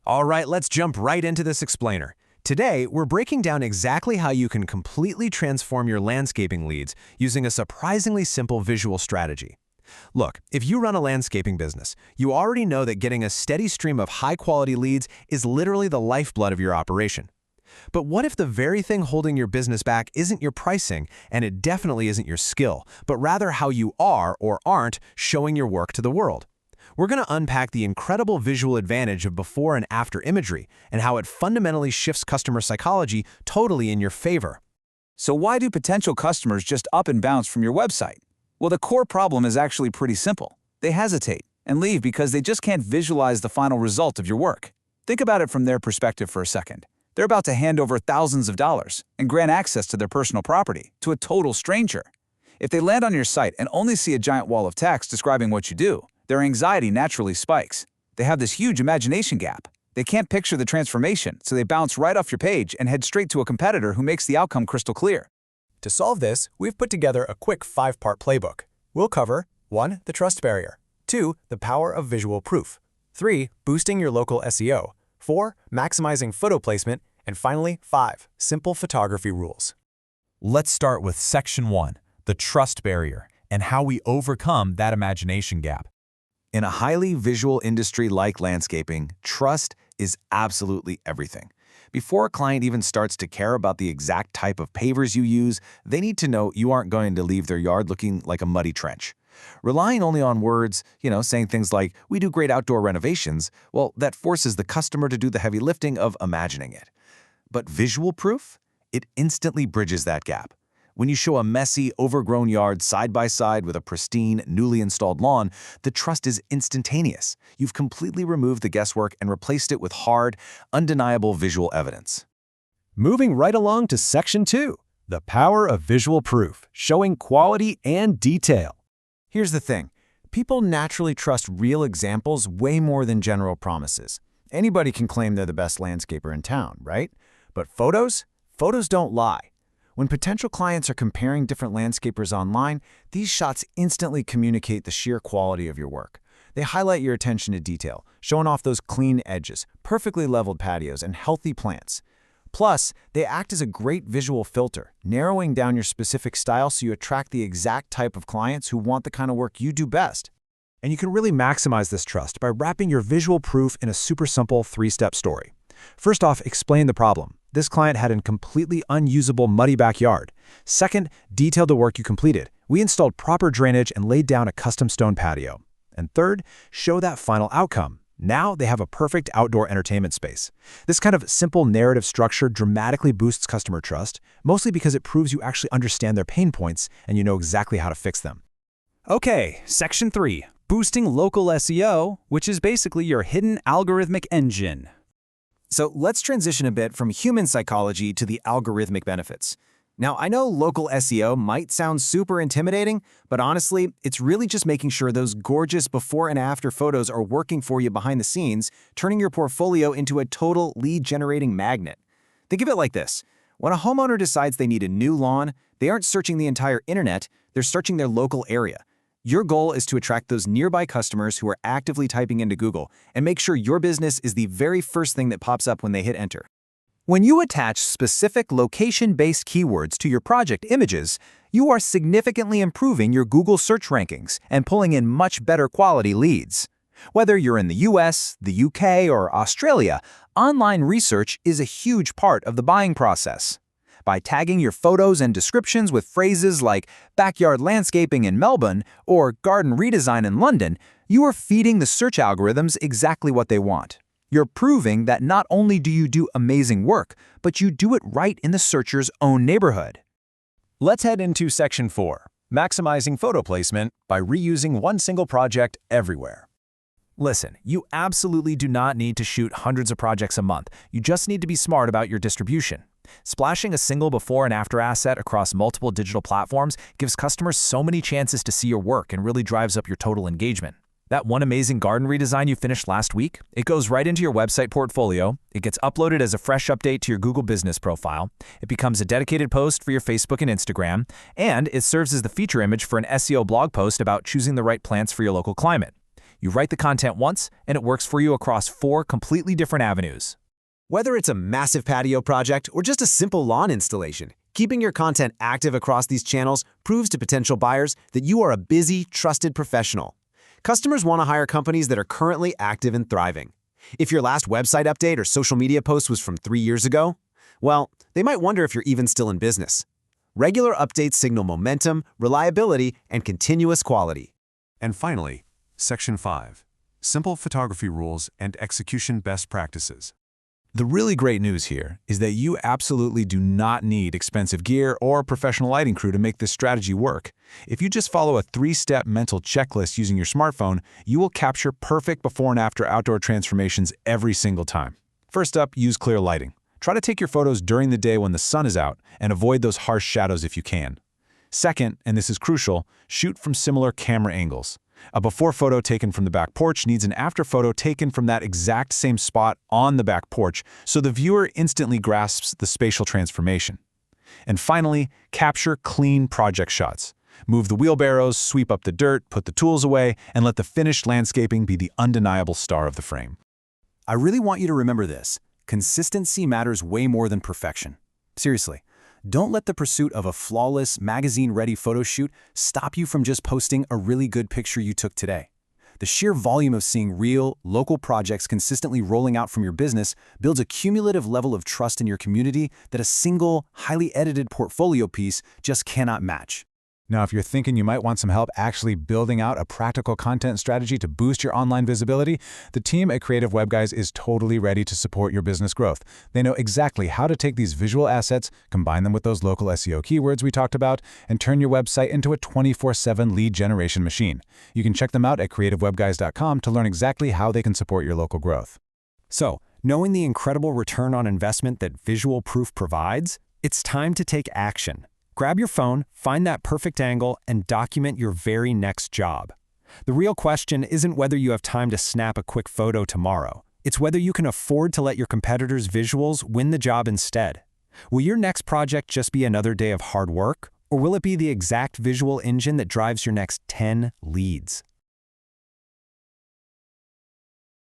All right, let's jump right into this explainer. Today, we're breaking down exactly how you can completely transform your landscaping leads using a surprisingly simple visual strategy. Look, if you run a landscaping business, you already know that getting a steady stream of high-quality leads is literally the lifeblood of your operation. But what if the very thing holding your business back isn't your pricing, and it definitely isn't your skill, but rather how you are or aren't showing your work to the world? We're going to unpack the incredible visual advantage of before and after imagery and how it fundamentally shifts customer psychology totally in your favor. So why do potential customers just up and bounce from your website? Well, the core problem is actually pretty simple. They hesitate and leave because they just can't visualize the final result of your work. Think about it from their perspective for a second. They're about to hand over thousands of dollars and grant access to their personal property to a total stranger. If they land on your site and only see a giant wall of text describing what you do, their anxiety naturally spikes. They have this huge imagination gap. They can't picture the transformation, so they bounce right off your page and head straight to a competitor who makes the outcome crystal clear. To solve this, we've put together a quick 5-part playbook. We'll cover 1. The trust barrier, 2. The power of visual proof, 3. Boosting your local SEO, 4. Maximizing photo placement, and finally, 5. Simple photography rules. Let's start with Section 1, the trust barrier, and how we overcome that imagination gap. In a highly visual industry like landscaping, trust is absolutely everything. Before a client even starts to care about the exact type of pavers you use, they need to know you aren't going to leave their yard looking like a muddy trench. Relying only on words, saying things like, "We do great outdoor renovations," well, that forces the customer to do the heavy lifting of imagining it. But visual proof? It instantly bridges that gap. When you show a messy, overgrown yard side by side with a pristine, newly installed lawn, the trust is instantaneous. You've completely removed the guesswork and replaced it with hard, undeniable visual evidence. Moving right along to Section 2, the power of visual proof, showing quality and detail. Here's the thing. People naturally trust real examples way more than general promises. Anybody can claim they're the best landscaper in town, right? But photos? Photos don't lie. When potential clients are comparing different landscapers online, these shots instantly communicate the sheer quality of your work. They highlight your attention to detail, showing off those clean edges, perfectly leveled patios, and healthy plants. Plus, they act as a great visual filter, narrowing down your specific style so you attract the exact type of clients who want the kind of work you do best. And you can really maximize this trust by wrapping your visual proof in a super simple 3-step story. First off, explain the problem. This client had a completely unusable muddy backyard. Second, detail the work you completed. We installed proper drainage and laid down a custom stone patio. And third, show that final outcome. Now they have a perfect outdoor entertainment space. This kind of simple narrative structure dramatically boosts customer trust, mostly because it proves you actually understand their pain points and you know exactly how to fix them. Okay, Section 3, boosting local SEO, which is basically your hidden algorithmic engine. So let's transition a bit from human psychology to the algorithmic benefits. Now, I know local SEO might sound super intimidating, but honestly, it's really just making sure those gorgeous before and after photos are working for you behind the scenes, turning your portfolio into a total lead-generating magnet. Think of it like this. When a homeowner decides they need a new lawn, they aren't searching the entire internet, they're searching their local area. Your goal is to attract those nearby customers who are actively typing into Google and make sure your business is the very first thing that pops up when they hit enter. When you attach specific location-based keywords to your project images, you are significantly improving your Google search rankings and pulling in much better quality leads. Whether you're in the US, the UK, or Australia, online research is a huge part of the buying process. By tagging your photos and descriptions with phrases like backyard landscaping in Melbourne or garden redesign in London, you are feeding the search algorithms exactly what they want. You're proving that not only do you do amazing work, but you do it right in the searcher's own neighborhood. Let's head into Section 4, maximizing photo placement by reusing one single project everywhere. Listen, you absolutely do not need to shoot hundreds of projects a month. You just need to be smart about your distribution. Splashing a single before and after asset across multiple digital platforms gives customers so many chances to see your work and really drives up your total engagement. That one amazing garden redesign you finished last week, it goes right into your website portfolio, it gets uploaded as a fresh update to your Google business profile, it becomes a dedicated post for your Facebook and Instagram, and it serves as the feature image for an SEO blog post about choosing the right plants for your local climate. You write the content once, and it works for you across 4 completely different avenues. Whether it's a massive patio project or just a simple lawn installation, keeping your content active across these channels proves to potential buyers that you are a busy, trusted professional. Customers want to hire companies that are currently active and thriving. If your last website update or social media post was from 3 years ago, well, they might wonder if you're even still in business. Regular updates signal momentum, reliability, and continuous quality. And finally, Section 5. Simple photography rules and execution best practices. The really great news here is that you absolutely do not need expensive gear or a professional lighting crew to make this strategy work. If you just follow a 3-step mental checklist using your smartphone, you will capture perfect before and after outdoor transformations every single time. First up, use clear lighting. Try to take your photos during the day when the sun is out and avoid those harsh shadows if you can. Second, and this is crucial, shoot from similar camera angles. A before photo taken from the back porch needs an after photo taken from that exact same spot on the back porch so the viewer instantly grasps the spatial transformation. And finally, capture clean project shots. Move the wheelbarrows, sweep up the dirt, put the tools away, and let the finished landscaping be the undeniable star of the frame. I really want you to remember this. Consistency matters way more than perfection. Seriously. Don't let the pursuit of a flawless, magazine-ready photo shoot stop you from just posting a really good picture you took today. The sheer volume of seeing real, local projects consistently rolling out from your business builds a cumulative level of trust in your community that a single, highly edited portfolio piece just cannot match. Now, if you're thinking you might want some help actually building out a practical content strategy to boost your online visibility, the team at Creative Web Guys is totally ready to support your business growth. They know exactly how to take these visual assets, combine them with those local SEO keywords we talked about, and turn your website into a 24/7 lead generation machine. You can check them out at creativewebguys.com to learn exactly how they can support your local growth. So, knowing the incredible return on investment that Visual Proof provides, it's time to take action. Grab your phone, find that perfect angle, and document your very next job. The real question isn't whether you have time to snap a quick photo tomorrow. It's whether you can afford to let your competitors' visuals win the job instead. Will your next project just be another day of hard work, or will it be the exact visual engine that drives your next 10 leads?